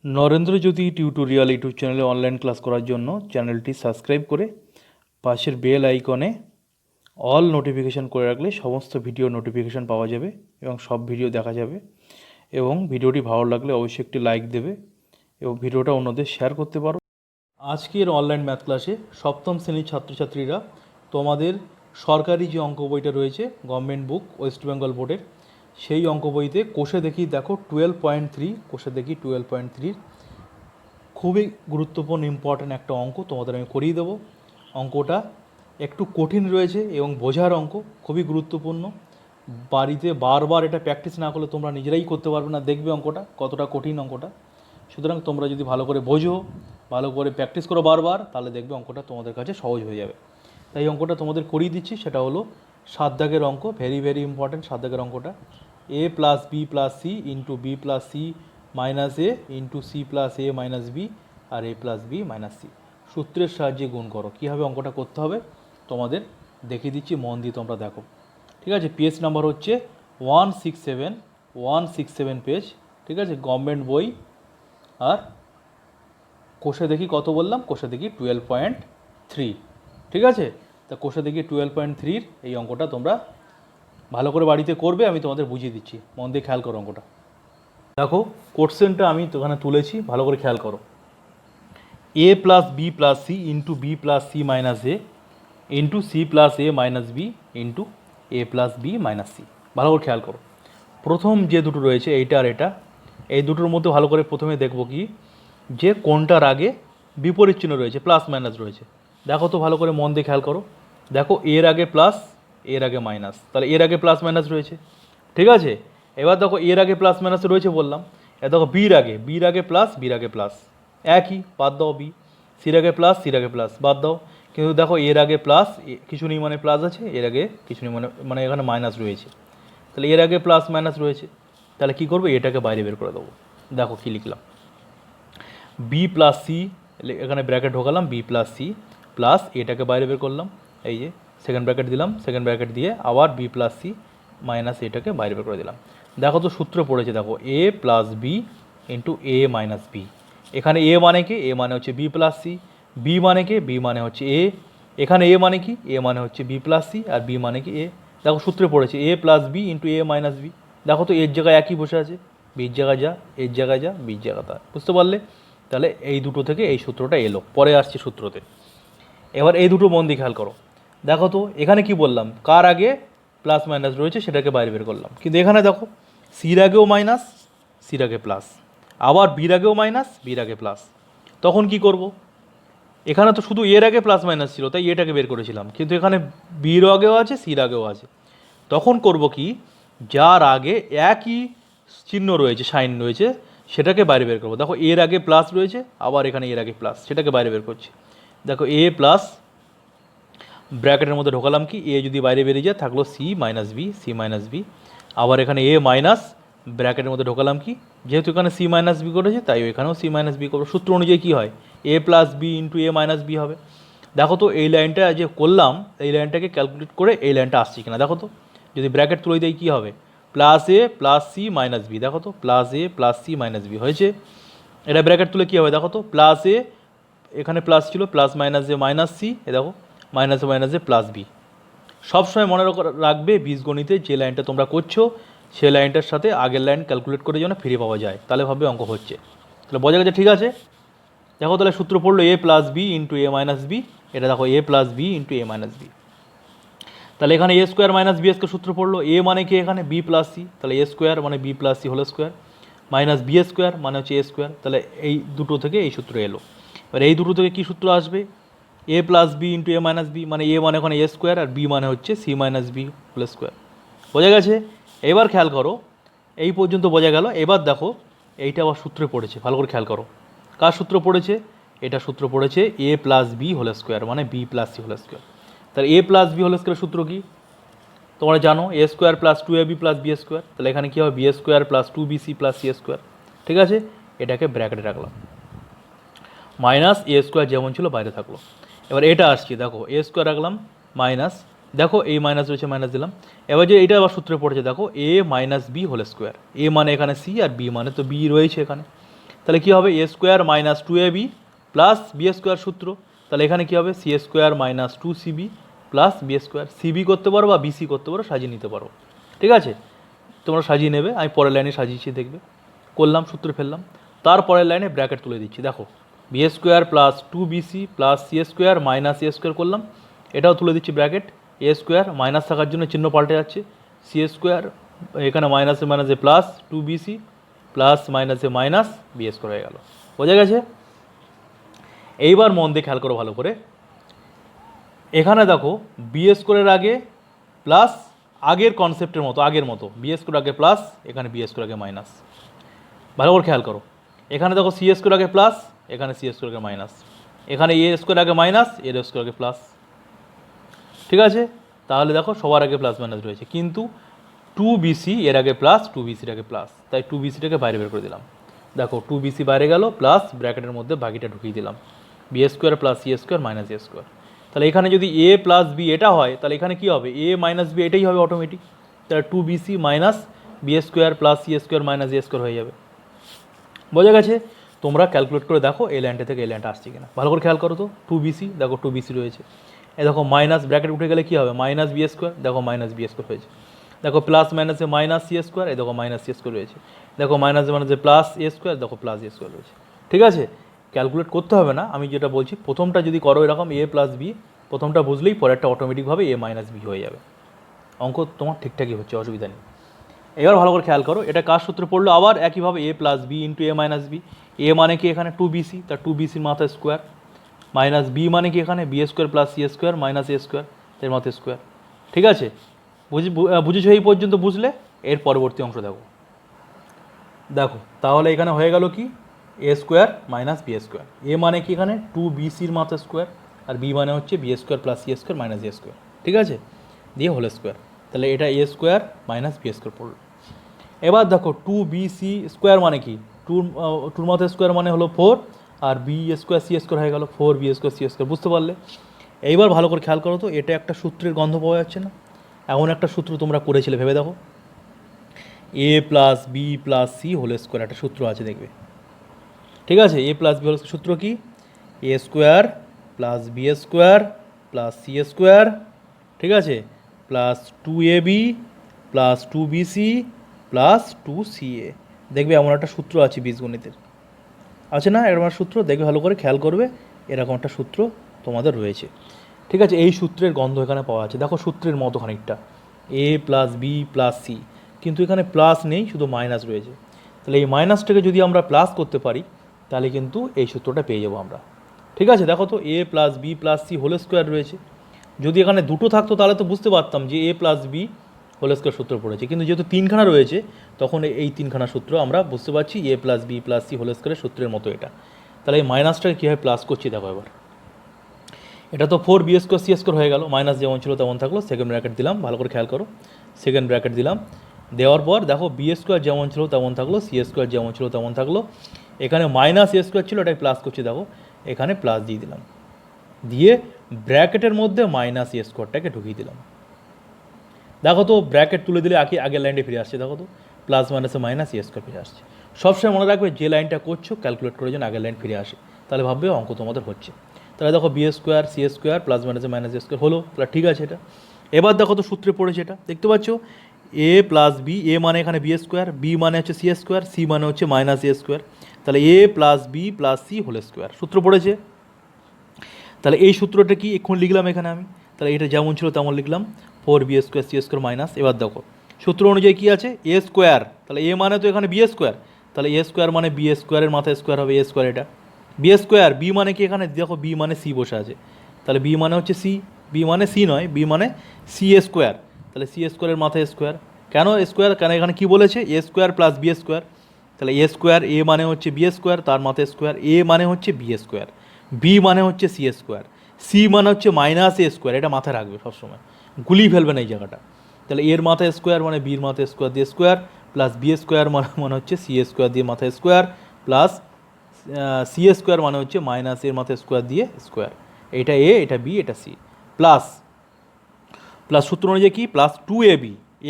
নরেন্দ্রজ্যোতি tutorial YouTube চ্যানেলে online class করার জন্য চ্যানেলটি সাবস্ক্রাইব করে পাশের বেল আইকনে অল নোটিফিকেশান করে রাখলে সমস্ত ভিডিও নোটিফিকেশান পাওয়া যাবে এবং সব ভিডিও দেখা যাবে। এবং ভিডিওটি ভালো লাগলে অবশ্যই একটি লাইক দেবে এবং ভিডিওটা অন্যদের শেয়ার করতে পারো। আজকের অনলাইন ম্যাথ ক্লাসে সপ্তম শ্রেণীর ছাত্রছাত্রীরা তোমাদের সরকারি যে অঙ্ক বইটা রয়েছে গভর্নমেন্ট বুক ওয়েস্ট বেঙ্গল বোর্ডের, সেই অঙ্ক বইতে কোষে দেখি দেখো 12.3, কোষে দেখি 12.3 খুবই গুরুত্বপূর্ণ ইম্পর্ট্যান্ট একটা অঙ্ক তোমাদের আমি করিয়ে দেবো। অঙ্কটা একটু কঠিন রয়েছে এবং বোঝার অঙ্ক, খুবই গুরুত্বপূর্ণ। বাড়িতে বারবার এটা প্র্যাকটিস না করলে তোমরা নিজেরাই করতে পারবে না, দেখবে অঙ্কটা কতটা কঠিন অঙ্কটা। সুতরাং তোমরা যদি ভালো করে বোঝো, ভালো করে প্র্যাকটিস করো বারবার, তাহলে দেখবে অঙ্কটা তোমাদের কাছে সহজ হয়ে যাবে। তাই অঙ্কটা তোমাদের করিয়ে দিচ্ছি, সেটা হলো 7 দাগের অঙ্ক, ভেরি ভেরি ইম্পর্ট্যান্ট 7 দাগের অঙ্কটা। a plus B plus C into B plus C minus A into C plus A minus B আর A plus B minus C সূত্রের সাহায্যে গুণ করো। কীভাবে অঙ্কটা করতে হবে তোমাদের দেখিয়ে দিচ্ছি, মন দিয়ে তোমরা দেখো। ঠিক আছে, পেজ নাম্বার হচ্ছে 167 পেজ। ঠিক আছে, গভর্নমেন্ট বই। আর কোষে দেখি কত বললাম, কোষে দেখি 12.3। ঠিক আছে, তা কোষে দেখি 12.3 এই অঙ্কটা তোমরা ভালো করে বাড়িতে করবে, আমি তোমাদের বুঝিয়ে দিচ্ছি, মন দিয়ে খেয়াল করো অঙ্কটা। দেখো কোশ্চেনটা আমি ওখানে তুলেছি, ভালো করে খেয়াল করো। a plus B plus C into B plus C minus A into C plus A minus B into A plus B minus C. ভালো করে খেয়াল করো, প্রথম যে দুটো রয়েছে এইটা আর এটা, এই দুটোর মধ্যে ভালো করে প্রথমে দেখব কি যে কোনটার আগে বিপরীত চিহ্ন রয়েছে, প্লাস মাইনাস রয়েছে। দেখো তো ভালো করে মন দিয়ে খেয়াল করো, দেখো এর আগে প্লাস এর আগে মাইনাস, তাহলে এর আগে প্লাস মাইনাস রয়েছে। ঠিক আছে, এবার দেখো এর আগে প্লাস মাইনাস রয়েছে বললাম, এ দেখো বির আগে প্লাস বির আগে প্লাস, একই, বাদ দাও বি। সির আগে প্লাস সির আগে প্লাস, বাদ দাও। কিন্তু দেখো এর আগে প্লাস কিছু নেই মানে প্লাস আছে, এর আগে কিছু নেই মানে এখানে মাইনাস রয়েছে, তাহলে এর আগে প্লাস মাইনাস রয়েছে। তাহলে কী করবো, এটাকে বাইরে বের করে দেবো। দেখো কী লিখলাম, বি প্লাস সি, এখানে ব্র্যাকেট ঢোকালাম, বি প্লাস সি প্লাস এটাকে বাইরে বের করলাম, এই যে সেকেন্ড ব্র্যাকেট দিলাম, সেকেন্ড ব্র্যাকেট দিয়ে আবার বি প্লাস সি মাইনাস এটাকে বাইরে বের করে দিলাম। দেখো তো সূত্র পড়েছে, দেখো A plus B into A minus B. এখানে এ মানে কি, এ মানে হচ্ছে বি প্লাস সি, বি মানে কি, বি মানে হচ্ছে এ। এখানে এ মানে কি, এ মানে হচ্ছে বি প্লাস সি, আর বি মানে কি এ। দেখো সূত্রে পড়েছে A plus B into A minus B. দেখো তো এর জায়গায় একই বসে আছে, বির জায়গায় যা, এর জায়গায় যা, বির জায়গা তা, বুঝতে পারলে? তাহলে এই দুটো থেকে এই সূত্রটা এলো, পরে আসছে সূত্রতে। এবার এই দুটো মন দিয়ে খেয়াল করো, দেখো তো এখানে কি বললাম, কার আগে প্লাস মাইনাস রয়েছে সেটাকে বাইরে বের করলাম, কিন্তু এখানে দেখো সির আগেও মাইনাস সির আগে প্লাস, আবার বির আগেও মাইনাস বির আগে প্লাস। তখন কি করব, এখানে তো শুধু এর আগে প্লাস মাইনাস ছিল তাই এটাকে বের করেছিলাম, কিন্তু এখানে বির আগেও আছে সির আগেও আছে। তখন করব কি, যার আগে একই চিহ্ন রয়েছে, সাইন রয়েছে, সেটাকে বাইরে বের করবো। দেখো এর আগে প্লাস রয়েছে, আবার এখানে এর আগে প্লাস, সেটাকে বাইরে বের করছি। দেখো এ প্লাস ব্র্যাকেটের মধ্যে ঢোকালাম কি, এ যদি বাইরে বেরিয়ে যায় থাকলো C minus B, C minus B. আবার এখানে এ মাইনাস ব্র্যাকেটের মধ্যে ঢোকালাম কি, যেহেতু এখানে সি মাইনাস বি করেছে তাই এখানেও সি মাইনাস বি করবো। সূত্র অনুযায়ী কী হয়, এ প্লাস বি ইন্টু এ মাইনাস বি হবে। দেখো তো এই লাইনটা যে করলাম, এই লাইনটাকে ক্যালকুলেট করে এই লাইনটা আসছে কিনা দেখো তো, যদি ব্র্যাকেট তুলে দেয় কী হবে, প্লাস এ প্লাস সি মাইনাস বি। দেখো তো প্লাস এ প্লাস সি মাইনাস বি হয়েছে। এটা ব্র্যাকেট তুলে কী হবে, দেখো তো প্লাস এ, এখানে প্লাস ছিল, প্লাস মাইনাস এ মাইনাস সি, এ দেখো মাইনাসে মাইনাসে প্লাস বি। সবসময় মনে রাখবে বীজগণিতে যে লাইনটা তোমরা করছো সেই লাইনটার সাথে আগের লাইন ক্যালকুলেট করে যেন ফিরে পাওয়া যায়, তাহলে ভাবে অঙ্ক হচ্ছে। তাহলে বোঝা গেছে? ঠিক আছে, দেখো তাহলে সূত্র পড়লো এ প্লাস বি ইন্টু এ মাইনাস বি। এটা দেখো A plus B into A minus B. তাহলে এখানে এ স্কোয়ার মাইনাস বি স্কোয়ার সূত্র পড়লো, এ মানে কি এখানে বি প্লাস সি, তাহলে এ স্কোয়ার মানে B plus C whole square minus B square মানে হচ্ছে এ স্কোয়ার। তাহলে এই দুটো থেকে এই সূত্র এলো। এবার এই দুটো থেকে কী সূত্র আসবে, এ প্লাস বি ইন্টু এ মাইনাস বি, মানে এ মানে ওখানে এ স্কোয়ার আর বি মানে হচ্ছে C minus B whole square. বোঝা গেছে? এবার খেয়াল করো, এই পর্যন্ত বোঝা গেল। এবার দেখো এইটা আবার সূত্রে পড়েছে, ভালো করে খেয়াল করো, কার সূত্র পড়েছে, এটা সূত্র পড়েছে A plus B whole square মানে B plus C whole square. তাহলে A plus B whole square সূত্র কি তোমরা জানো, A square plus two A B plus B square. তাহলে এখানে কী হবে, B square plus two B C plus C square. ঠিক আছে, এটাকে ব্র্যাকেটে রাখলাম, মাইনাস এ স্কোয়ার যেমন ছিল বাইরে থাকলো। এবার এটা আসছি, দেখো এ স্কোয়ার রাখলাম মাইনাস, দেখো এই মাইনাস রয়েছে মাইনাস দিলাম। এবার যে এটা আবার সূত্রে পড়েছে দেখো এ মাইনাস বি হোল স্কোয়ার, এ মানে এখানে সি আর বি মানে তো বি রয়েছে এখানে, তাহলে কী হবে a square minus two A B plus B square সূত্র, তাহলে এখানে কী হবে c square minus two c b plus B square, c b করতে পারো বা বিসি করতে পারো, সাজিয়ে নিতে পারো, ঠিক আছে, তোমরা সাজিয়ে নেবে, আমি পরের লাইনে সাজিয়েছি দেখবে, করলাম সূত্র ফেললাম, তারপরের লাইনে ব্র্যাকেট তুলে দিচ্ছি, দেখো B square plus two BC plus C square minus এ স্কোয়ার করলাম, এটাও তুলে দিচ্ছি ব্র্যাকেট, এ স্কোয়ার মাইনাস থাকার জন্য চিহ্ন পাল্টে যাচ্ছে, সি স্কোয়ার এখানে মাইনাসে মাইনাসে প্লাস টু বিসি প্লাস মাইনাসে মাইনাস বি স্কোয়ার হয়ে গেল, বোঝা গেছে। এইবার মন দিয়ে খেয়াল করো ভালো করে, এখানে দেখো বি স্কোয়ারের আগে প্লাস আগের কনসেপ্টের মতো আগের মতো বি স্কোয়ার আগে প্লাস, এখানে বি স্কোয়ার আগে মাইনাস, ভালো করে খেয়াল করো, এখানে দেখো সি স্কোয়ার আগে প্লাস, এখানে সি স্কোয়ার আগে মাইনাস, এখানে এ স্কোয়ার আগে মাইনাস, এর স্কোয়ার আগে প্লাস, ঠিক আছে, তাহলে দেখো সবার আগে প্লাস মাইনাস রয়েছে, কিন্তু টু বিসি এর আগে প্লাস, টু বিসির আগে প্লাস, তাই টু বিসিটাকে বাইরে বের করে দিলাম, দেখো টু বিসি বাইরে গেল, প্লাস ব্র্যাকেটের মধ্যে বাকিটা ঢুকিয়ে দিলাম, B square plus C square minus এ স্কোয়ার, তাহলে এখানে যদি এ প্লাস বি এটা হয়, তাহলে এখানে কী হবে এ মাইনাস বি এটাই হবে অটোমেটিক, তাহলে two BC minus B square plus C square minus এ স্কোয়ার হয়ে যাবে, বোঝা গেছে। তোমরা ক্যালকুলেট করে দেখো এই লাইনটা থেকে এই লাইনটা আসছে কিনা, ভালো করে খেয়াল করো তো, টু বিসি দেখো টু বিসি রয়েছে, এ দেখো মাইনাস ব্র্যাকেট উঠে গেলে কী হবে মাইনাস বি স্কোয়ার, দেখো মাইনাস বি স্কোয়ার হয়েছে, দেখো প্লাস মাইনাসে মাইনাস সি স্কোয়ার, এই দেখো মাইনাস সি স্কোয়ার রয়েছে, দেখো মাইনাসে মাইনাসে প্লাস এ স্কোয়ার, দেখো প্লাস এ স্কোয়ার রয়েছে, ঠিক আছে, ক্যালকুলেট করতে হবে না, আমি যেটা বলছি প্রথমটা যদি করো এরকম এ প্লাস বি, প্রথমটা বুঝলেই পরেরটা অটোমেটিকভাবে এ মাইনাস বি হয়ে যাবে, অঙ্ক তোমার ঠিকঠাকই হচ্ছে, অসুবিধা নেই। এবার ভালো করে খেয়াল করো, এটা কার সূত্রে পড়লো, আবার একইভাবে এ প্লাস বি ইন্টু এ মাইনাস বি, এ মানে কি এখানে টু বিসি, তার টু বিসির মাথা স্কোয়ার, মাইনাস বি মানে কি এখানে B square plus C square minus এ স্কোয়ার, এর মাথা স্কোয়ার, ঠিক আছে, বুঝেছো এই পর্যন্ত, বুঝলে এর পরবর্তী অংশ দেখো, দেখো তাহলে এখানে হয়ে গেল কি A square minus B square, এ মানে কি এখানে টু বিসির মাথা স্কোয়ার, আর বি মানে হচ্ছে B square plus C square minus এ স্কোয়ার, ঠিক আছে, দিয়ে হোল স্কোয়ার, তাহলে এটা A square minus B square পড়লো। এবার দেখো টু বিসি স্কোয়ার মানে কি টুর মাথা স্কোয়ার মানে হলো ফোর, আর বি স্কোয়ার সি স্কোয়ার হয়ে গেল four b square c square, বুঝতে পারলে। এইবার ভালো করে খেয়াল করো তো, এটা একটা সূত্রের গন্ধ পাওয়া যাচ্ছে না, এমন একটা সূত্র তোমরা করেছিলে ভেবে দেখো, A plus B plus C whole square একটা সূত্র আছে দেখবে, ঠিক আছে, এ প্লাস বি হোল সূত্র কি A square plus B square plus C square, ঠিক আছে, plus two A B plus two BC plus two C A, দেখবে এমন একটা সূত্র আছে বীজগণিতের, আছে না এরকম একটা সূত্র, দেখবে ভালো করে খেয়াল করবে, এরকম একটা সূত্র তোমাদের রয়েছে, ঠিক আছে, এই সূত্রের গন্ধ এখানে পাওয়া আছে, দেখো সূত্রের মতো খানিকটা এ প্লাস বি প্লাস সি, কিন্তু এখানে প্লাস নেই, শুধু মাইনাস রয়েছে, তাহলে এই মাইনাসটাকে যদি আমরা প্লাস করতে পারি তাহলে কিন্তু এই সূত্রটা পেয়ে যাবো আমরা, ঠিক আছে, দেখো তো A plus B plus C whole square রয়েছে, যদি এখানে দুটো থাকতো তাহলে তো বুঝতে পারতাম যে এ প্লাস বি হোল স্কোয়ার সূত্র পড়েছে, কিন্তু যেহেতু তিনখানা রয়েছে তখন এই তিনখানা সূত্র আমরা বুঝতে পারছি A plus B plus C whole স্কোয়ারের সূত্রের মতো এটা, তাহলে এই মাইনাসটাকে কীভাবে প্লাস করছি দেখো এবার, এটা তো four b square c square হয়ে গেল, মাইনাস যেমন ছিল তেমন থাকলো, সেকেন্ড ব্র্যাকেট দিলাম, ভালো করে খেয়াল করো, সেকেন্ড ব্র্যাকেট দিলাম, দেওয়ার পর দেখো বি স্কোয়ার যেমন ছিল তেমন থাকলো, সি স্কোয়ার যেমন ছিল তেমন থাকলো, এখানে মাইনাস এ স্কোয়ার ছিল এটাই প্লাস করছি, দেখো এখানে প্লাস দিয়ে দিলাম, দিয়ে ব্র্যাকেটের মধ্যে মাইনাস এ স্কোয়ারটাকে ঢুকিয়ে দিলাম, দেখো তো ব্র্যাকেট তুলে দিলে আগের লাইনটা ফিরে আসছে, দেখো তো প্লাস মাইনাসে মাইনাস এ স্কোয়ার ফিরে আসছে, সবসময় মনে রাখবে যে লাইনটা করছো ক্যালকুলেট করে যেন আগের লাইন ফিরে আসে, তাহলে ভাববে অঙ্ক তোমাদের হচ্ছে, তাহলে দেখো B square c square plus মাইনাসে মাইনাস এ স্কোয়ার হলো, তাহলে ঠিক আছে এটা। এবার দেখো তো সূত্রে পড়েছে এটা, দেখতে পাচ্ছ এ প্লাস বি, এ মানে এখানে বি স্কোয়ার, বি মানে হচ্ছে সি স্কোয়ার, সি মানে হচ্ছে মাইনাস এ স্কোয়ার, তাহলে A plus B plus C whole square সূত্র পড়েছে, তাহলে এই সূত্রটা কি এখন লিখলাম এখানে আমি, তাহলে এটা যেমন ছিল তেমন লিখলাম, four b square c square minus, এবার দেখো সূত্র অনুযায়ী কী আছে এ স্কোয়ার, তাহলে এ মানে তো এখানে বি স্কোয়ার, তাহলে এ স্কোয়ার মানে বি স্কোয়ারের মাথায় স্কোয়ার হবে এ স্কোয়ার, এটা বি স্কোয়ার, বি মানে কি এখানে দেখো বি মানে সি বসে আছে, তাহলে বি মানে হচ্ছে সি, বি মানে সি নয় বি মানে সি স্কোয়ার, তাহলে সি স্কোয়ারের মাথায় স্কোয়ার, কেন স্কোয়ার, কেন এখানে কী বলেছে এ স্কোয়ার প্লাস বি স্কোয়ার, তাহলে এ স্কোয়ার এ মানে হচ্ছে বি স্কোয়ার তার মাথায় স্কোয়ার, এ মানে হচ্ছে বি স্কোয়ার, বি মানে হচ্ছে সি স্কোয়ার, সি মানে হচ্ছে মাইনাস এ স্কোয়ার, এটা মাথায় রাখবে সবসময়, গুলিয়ে ফেলবে না এই জায়গাটা, তাহলে এর মাথায় স্কোয়ার মানে বির মাথায় স্কোয়ার দিয়ে স্কোয়ার, প্লাস বি স্কোয়ার মানে হচ্ছে সি স্কোয়ার দিয়ে মাথায় স্কোয়ার, প্লাস সি স্কোয়ার মানে হচ্ছে মাইনাস এর মাথায় স্কোয়ার দিয়ে স্কোয়ার, এটা এ এটা বি এটা সি, প্লাস প্লাস সূত্র অনুযায়ী কি প্লাস টু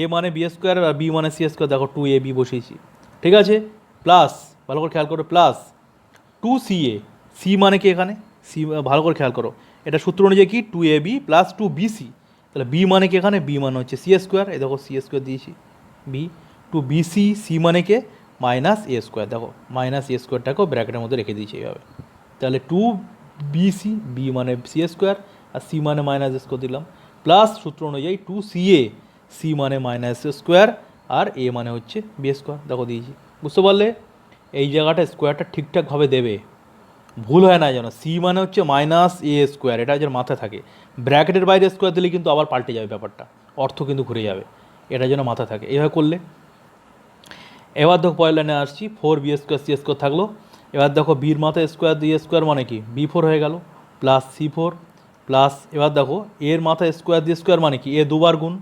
এ মানে বি স্কোয়ার আর বি মানে সি স্কোয়ার, দেখো টু এ বি বসিয়েছি, ঠিক আছে, প্লাস ভালো করে খেয়াল করো, প্লাস 2CA, সি মানে কি এখানে, সি ভালো করে খেয়াল করো, এটা সূত্র অনুযায়ী কি 2AB প্লাস 2BC, তাহলে বি মানে কি এখানে, বি মানে হচ্ছে C² এই দেখো C² দিয়েছি, বি 2BC, সি মানে কে মাইনাস A², দেখো মাইনাস A²টাকেও ব্র্যাকেটের মধ্যে রেখে দিয়েছি এইভাবে, তাহলে 2BC, বি মানে C² আর সি মানে মাইনাস A² দিলাম, প্লাস সূত্র অনুযায়ী 2CA, সি মানে মাইনাস A² আর এ মানে হচ্ছে B², দেখো দিয়েছি। বুঝতে পারলে? এই জায়গাটা স্কোয়ারটা ঠিকঠাকভাবে দেবে, ভুল হয় না যেন। সি মানে হচ্ছে -A², এটা যেন মাথায় থাকে, ব্র্যাকেটের বাইরে স্কোয়ার দিলে কিন্তু আবার পাল্টে যাবে ব্যাপারটা, অর্থ কিন্তু ঘুরে যাবে, এটা যেন মাথায় থাকে। এইভাবে করলে এবার দেখো পরের লাইনে আসছি, 4B² C² থাকলো, এবার দেখো বির মাথায় স্কোয়ার দিয়ে স্কোয়ার মানে কি B4 হয়ে গেল, প্লাস C4, প্লাস এবার দেখো এর মাথায় স্কোয়ার দিয়ে স্কোয়ার মানে কি এ দুবার গুণ,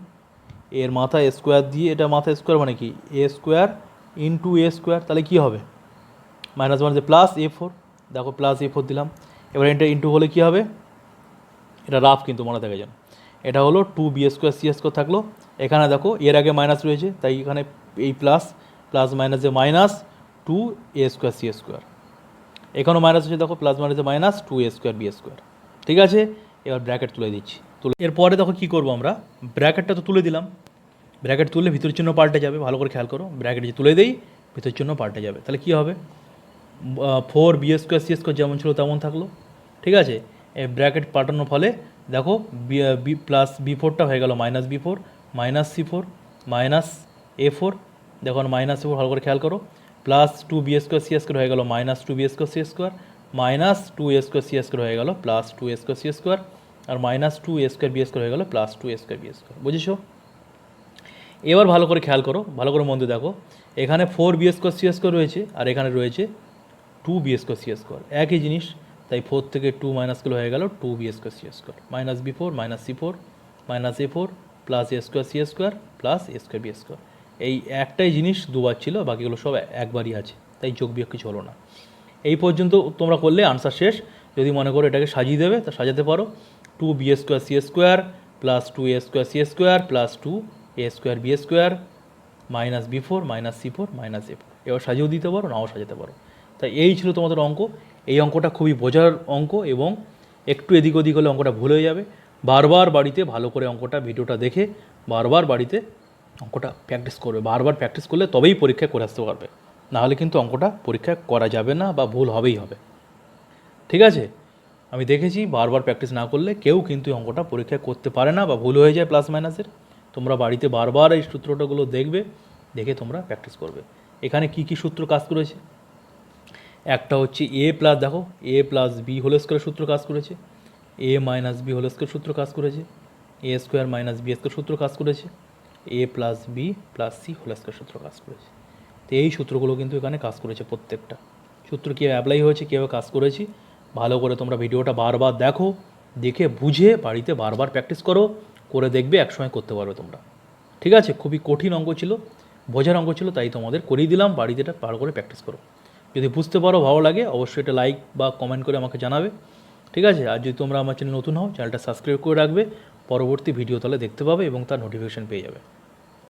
এর মাথায় স্কোয়ার দিয়ে এটা মাথায় স্কোয়ার মানে কি A² ইন্টু A², তাহলে কী হবে মাইনাস মানে প্লাস A4, দেখো প্লাস A4 দিলাম, এবার এটা ইন্টু হলে কী হবে, এটা রাফ কিন্তু মনে থাকে যেন, এটা হলো 2B² C² থাকলো, এখানে দেখো এর আগে মাইনাস রয়েছে তাই এখানে এই প্লাস প্লাস মাইনাসে মাইনাস 2A² C², এখানেও মাইনাস হচ্ছে দেখো প্লাস মাইনাসে মাইনাস 2A² B², ঠিক আছে। এবার ব্র্যাকেট তুলে দিচ্ছি, তুলে এরপরে দেখো কী করবো আমরা, ব্র্যাকেটটা তো তুলে দিলাম, ব্র্যাকেট তুললে ভিতরের চিহ্ন পাল্টে যাবে, ভালো করে খেয়াল করো, ব্র্যাকেট যে তুলে দেই ভিতরের চিহ্ন পাল্টে যাবে, তাহলে কী হবে 4B² C² যেমন ছিল তেমন থাকলো, ঠিক আছে। এই ব্র্যাকেট পাল্টানোর ফলে দেখো বি প্লাস B4টা হয়ে গেল minus B4, minus C4, minus A4, দেখো মাইনাস A4 ভালো করে খেয়াল করো, প্লাস 2B² C² হয়ে গেল minus 2B² C², minus 2A² C² হয়ে গেল প্লাস 2A² C², আর মাইনাস 2A² B² হয়ে গেল প্লাস 2A² B², বুঝেছো? এবার ভালো করে খেয়াল করো, ভালো করে মন দিয়ে দেখো, এখানে 4B² C² রয়েছে আর এখানে রয়েছে 2B² C², একই জিনিস, তাই 4 থেকে 2 মাইনাস করলে হয়ে গেল 2B² C², minus B4 minus C4 minus A4 plus A² C² plus A² B², এই একটাই জিনিস দুবার ছিল, বাকিগুলো সব একবারই আছে, তাই যোগ বিয়োগ কিছু হলো না। এই তোমরা করলে আনসার শেষ। যদি মনে করো এটাকে সাজিয়ে দেবে তা সাজাতে পারো, 2B² C² plus 2A² C² plus 2A² B² minus B4 minus C4 minus A4, এবার সাজিয়েও দিতে পারো নাও সাজাতে পারো। তাই এই ছিল তোমাদের অঙ্ক। এই অঙ্কটা খুবই বোঝার অঙ্ক এবং একটু এদিক ওদিক হলে অঙ্কটা ভুল হয়ে যাবে। বারবার বাড়িতে ভালো করে অঙ্কটা ভিডিওটা দেখে বারবার বাড়িতে অঙ্কটা প্র্যাকটিস করবে, বারবার প্র্যাকটিস করলে তবেই পরীক্ষায় করে আসতে পারবে, নাহলে কিন্তু অঙ্কটা পরীক্ষায় করা যাবে না বা ভুল হবেই হবে, ঠিক আছে। আমি দেখেছি বারবার প্র্যাকটিস না করলে কেউ কিন্তু অঙ্কটা পরীক্ষায় করতে পারে না বা ভুল হয়ে যায় প্লাস মাইনাসের। তোমরা বাড়িতে বারবার এই সূত্রটাগুলো দেখবে, দেখে তোমরা প্র্যাকটিস করবে। এখানে কি কি সূত্র কাজ করেছে, একটা হচ্ছে এ প্লাস, দেখো এ প্লাস বি হোল স্কোয়ারের সূত্র কাজ করেছে, A minus B whole square সূত্র কাজ করেছে, A² মাইনাস B² সূত্র কাজ করেছে, A plus B plus C whole square সূত্র কাজ করেছে। তো এই সূত্রগুলো কিন্তু এখানে কাজ করেছে, প্রত্যেকটা সূত্র কীভাবে অ্যাপ্লাই হয়েছে, কীভাবে কাজ করেছি, ভালো করে তোমরা ভিডিওটা বারবার দেখো, দেখে বুঝে বাড়িতে বারবার প্র্যাকটিস করো, করে দেখবে একসময় করতে পারবে তোমরা, ঠিক আছে। খুবই কঠিন অঙ্ক ছিল, বোঝার অঙ্ক ছিল, তাই তোমাদের করিয়ে দিলাম, বাড়িতে এটা ভালো করে প্র্যাকটিস করো। যদি বুঝতে পারো ভালো লাগে অবশ্যই এটা লাইক বা কমেন্ট করে আমাকে জানাবে, ঠিক আছে। আর যদি তোমরা আমার চ্যানেল নতুন হও চ্যানেলটা সাবস্ক্রাইব করে রাখবে, পরবর্তী ভিডিও তাহলে দেখতে পাবে এবং তার নোটিফিকেশান পেয়ে যাবে।